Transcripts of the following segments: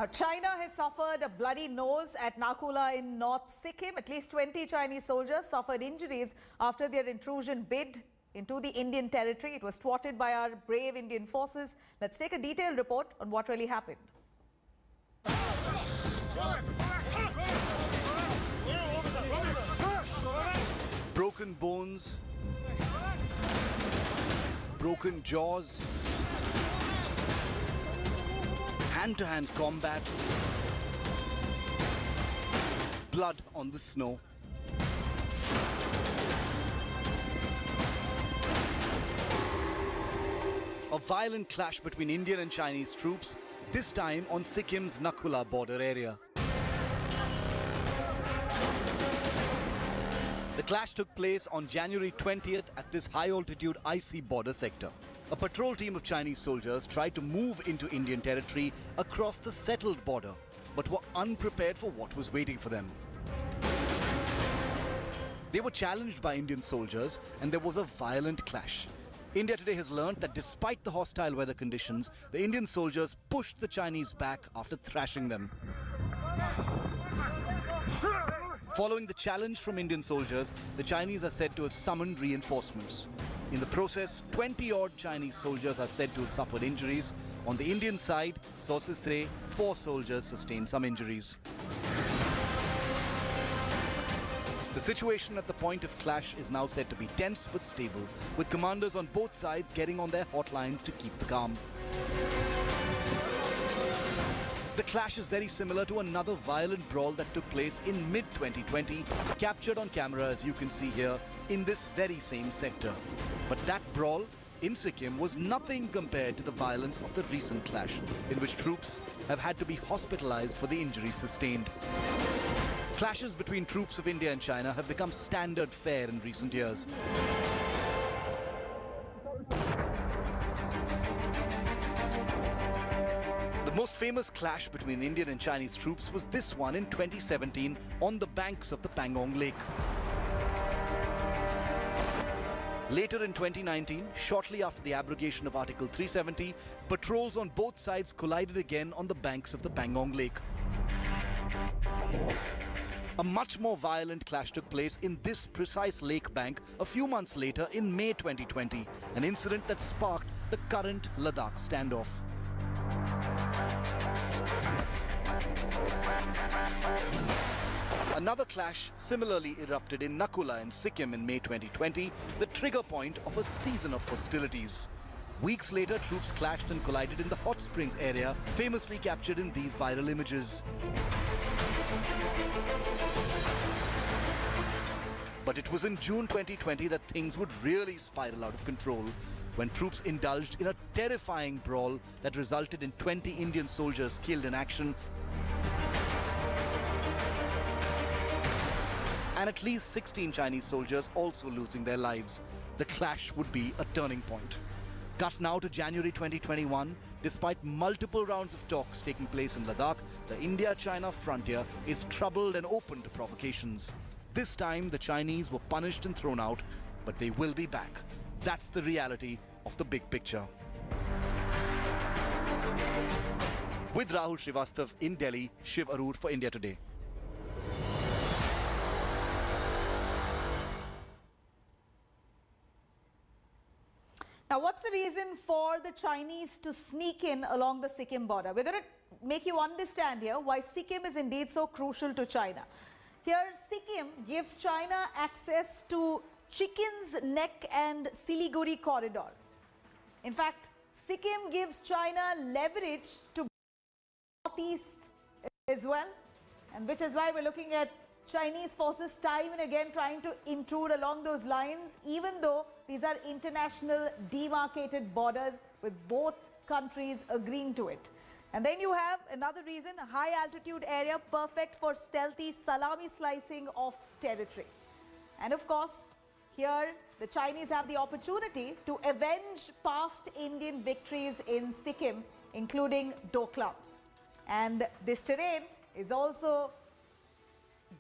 Now, China has suffered a bloody nose at Nakula in North Sikkim. At least 20 Chinese soldiers suffered injuries after their intrusion bid into the Indian territory. It was thwarted by our brave Indian forces. Let's take a detailed report on what really happened. Broken bones, broken jaws, hand-to-hand combat, blood on the snow. A violent clash between Indian and Chinese troops, this time on Sikkim's Nakula border area. The clash took place on January 20th at this high-altitude icy border sector. A patrol team of Chinese soldiers tried to move into Indian territory across the settled border, but were unprepared for what was waiting for them. They were challenged by Indian soldiers and there was a violent clash. India today has learned that despite the hostile weather conditions, the Indian soldiers pushed the Chinese back after thrashing them. Following the challenge from Indian soldiers, the Chinese are said to have summoned reinforcements. In the process, 20-odd Chinese soldiers are said to have suffered injuries. On the Indian side, sources say 4 soldiers sustained some injuries. The situation at the point of clash is now said to be tense but stable, with commanders on both sides getting on their hotlines to keep the calm. The clash is very similar to another violent brawl that took place in mid-2020, captured on camera as you can see here in this very same sector. But that brawl in Sikkim was nothing compared to the violence of the recent clash, in which troops have had to be hospitalized for the injuries sustained. Clashes between troops of India and China have become standard fare in recent years. The most famous clash between Indian and Chinese troops was this one in 2017 on the banks of the Pangong Lake. Later in 2019, shortly after the abrogation of Article 370, patrols on both sides collided again on the banks of the Pangong Lake. A much more violent clash took place in this precise lake bank a few months later in May 2020, an incident that sparked the current Ladakh standoff. Another clash similarly erupted in Nakula in Sikkim in May 2020, the trigger point of a season of hostilities. Weeks later, troops clashed and collided in the hot springs area, famously captured in these viral images. But it was in June 2020 that things would really spiral out of control, when troops indulged in a terrifying brawl that resulted in 20 Indian soldiers killed in action and at least 16 Chinese soldiers also losing their lives. The clash would be a turning point. Cut now to January 2021, despite multiple rounds of talks taking place in Ladakh, the India-China frontier is troubled and open to provocations. This time, the Chinese were punished and thrown out, but they will be back. That's the reality of the big picture. With Rahul Srivastav in Delhi, Shiv Arur for India Today. Now, what's the reason for the Chinese to sneak in along the Sikkim border? We're going to make you understand here why Sikkim is indeed so crucial to China. Here, Sikkim gives China access to Chicken's Neck and Siliguri corridor. In fact, Sikkim gives China leverage to northeast as well, and which is why we're looking at Chinese forces time and again trying to intrude along those lines, even though these are international demarcated borders with both countries agreeing to it. And then you have another reason, a high altitude area perfect for stealthy salami slicing of territory. And of course, here the Chinese have the opportunity to avenge past Indian victories in Sikkim, including Doklam. And this terrain is also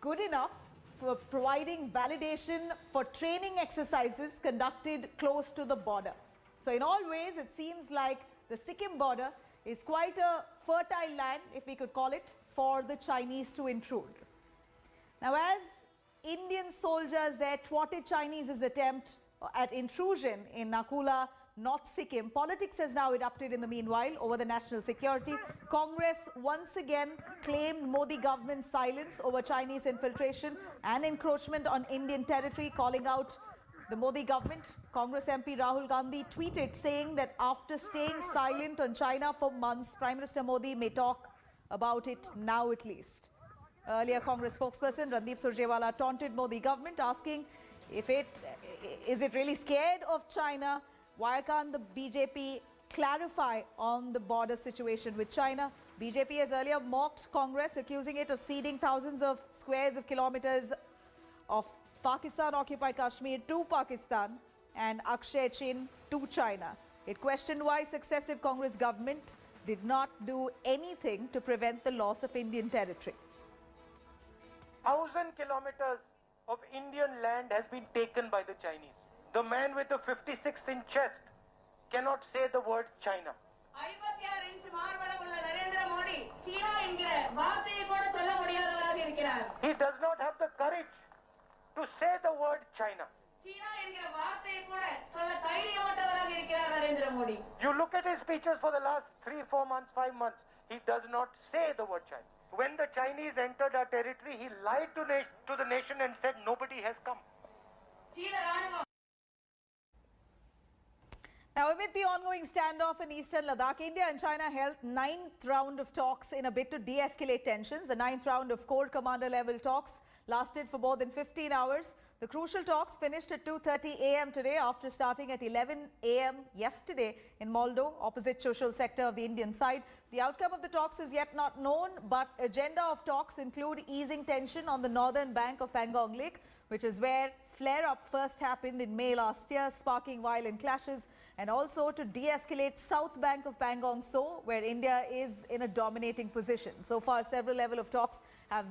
good enough for providing validation for training exercises conducted close to the border. So in all ways, it seems like the Sikkim border is quite a fertile land, if we could call it, for the Chinese to intrude. Now, as Indian soldiers there thwarted Chinese attempt at intrusion in Nakula, North Sikkim, politics has now erupted in the meanwhile over the national security. Congress once again claimed Modi government's silence over Chinese infiltration and encroachment on Indian territory, calling out the Modi government. Congress MP Rahul Gandhi tweeted saying that after staying silent on China for months, Prime Minister Modi may talk about it now at least. Earlier, Congress spokesperson Randeep Surjewala taunted Modi government, asking is it really scared of China? Why can't the BJP clarify on the border situation with China? BJP has earlier mocked Congress, accusing it of ceding thousands of squares of kilometers of Pakistan-occupied Kashmir to Pakistan and Akshay Chin to China. It questioned why successive Congress government did not do anything to prevent the loss of Indian territory. 1,000 kilometers of Indian land has been taken by the Chinese. The man with the 56-inch chest cannot say the word China. He does not have the courage to say the word China. You look at his speeches for the last 3, 4 months, 5 months, he does not say the word China. When the Chinese entered our territory, he lied to the nation and said nobody has come. Now, amid the ongoing standoff in eastern Ladakh, India and China held 9th round of talks in a bid to de-escalate tensions. The 9th round of Corps Commander level talks lasted for more than 15 hours. The crucial talks finished at 2:30 a.m. today after starting at 11 a.m. yesterday in Moldo, opposite Chushul sector of the Indian side. The outcome of the talks is yet not known, but agenda of talks include easing tension on the northern bank of Pangong Lake, which is where flare-up first happened in May last year, sparking violent clashes, and also to de-escalate south bank of Pangong So, where India is in a dominating position. So far, several levels of talks have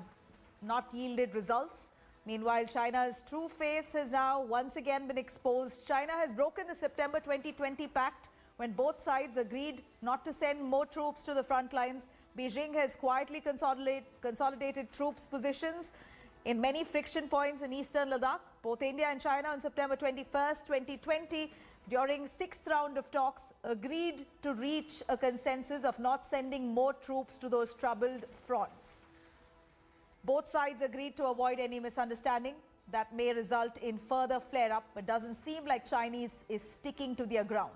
not yielded results. Meanwhile, China's true face has now once again been exposed. China has broken the September 2020 pact when both sides agreed not to send more troops to the front lines. Beijing has quietly consolidated troops positions in many friction points in eastern Ladakh. Both India and China on September 21st, 2020, during 6th round of talks, agreed to reach a consensus of not sending more troops to those troubled fronts. Both sides agreed to avoid any misunderstanding that may result in further flare-up, but doesn't seem like Chinese is sticking to their ground.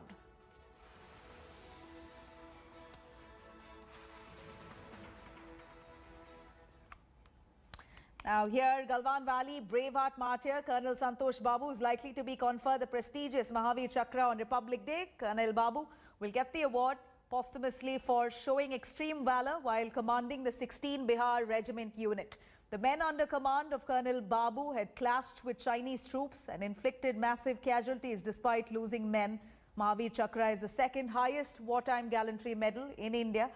Now here, Galwan Valley Braveheart martyr Colonel Santosh Babu is likely to be conferred the prestigious Mahavir Chakra on Republic Day. Colonel Babu will get the award posthumously for showing extreme valor while commanding the 16 Bihar Regiment unit. The men under command of Colonel Babu had clashed with Chinese troops and inflicted massive casualties despite losing men. Mahavir Chakra is the second highest wartime gallantry medal in India.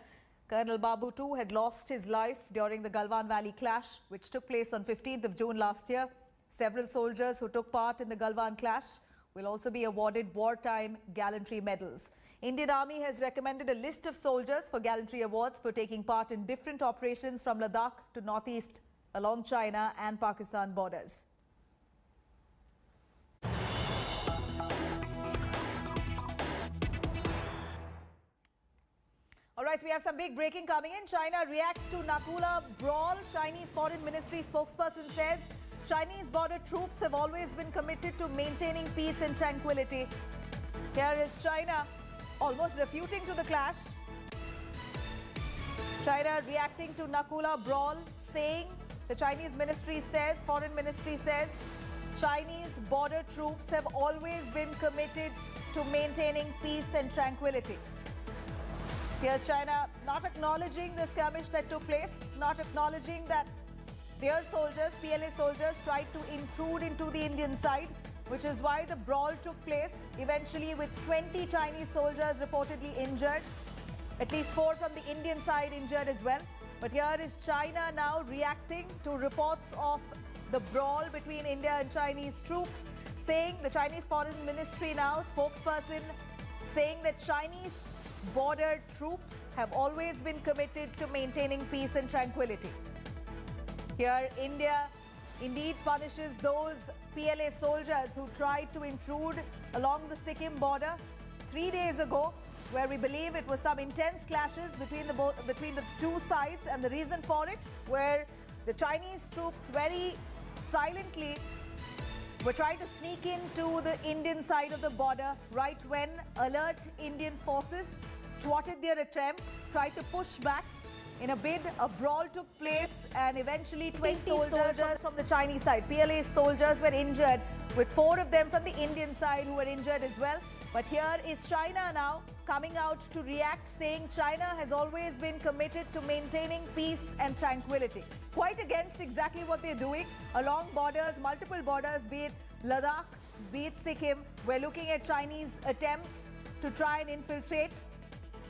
Colonel Babu too had lost his life during the Galwan Valley clash, which took place on 15th of June last year. Several soldiers who took part in the Galwan clash will also be awarded wartime gallantry medals. Indian Army has recommended a list of soldiers for gallantry awards for taking part in different operations from Ladakh to northeast along China and Pakistan borders. All right, we have some big breaking coming in. China reacts to Nakula Brawl. Chinese Foreign Ministry spokesperson says Chinese border troops have always been committed to maintaining peace and tranquility. Here is China almost refuting to the clash. China reacting to Nakula Brawl, saying the Chinese ministry says, Foreign Ministry says, Chinese border troops have always been committed to maintaining peace and tranquility. Here's China not acknowledging the skirmish that took place, not acknowledging that their soldiers, PLA soldiers, tried to intrude into the Indian side, which is why the brawl took place, eventually with 20 Chinese soldiers reportedly injured, at least 4 from the Indian side injured as well. But here is China now reacting to reports of the brawl between India and Chinese troops, saying the Chinese Foreign Ministry now, spokesperson, saying that Chinese border troops have always been committed to maintaining peace and tranquility. Here, India indeed punishes those PLA soldiers who tried to intrude along the Sikkim border 3 days ago, where we believe it was some intense clashes between the two sides, and the reason for it, where the Chinese troops very silently were trying to sneak into the Indian side of the border right when alert Indian forces thwarted their attempt, tried to push back. In a bid, a brawl took place and eventually 20 soldiers from the Chinese side, PLA soldiers, were injured, with 4 of them from the Indian side who were injured as well. But here is China now coming out to react, saying China has always been committed to maintaining peace and tranquility. Quite against exactly what they're doing along borders, multiple borders, be it Ladakh, be it Sikkim. We're looking at Chinese attempts to try and infiltrate.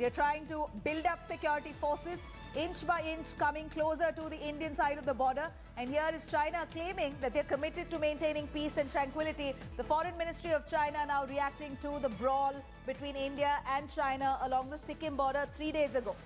They're trying to build up security forces, inch by inch coming closer to the Indian side of the border. And here is China claiming that they're committed to maintaining peace and tranquility. The Foreign Ministry of China now reacting to the brawl between India and China along the Sikkim border 3 days ago.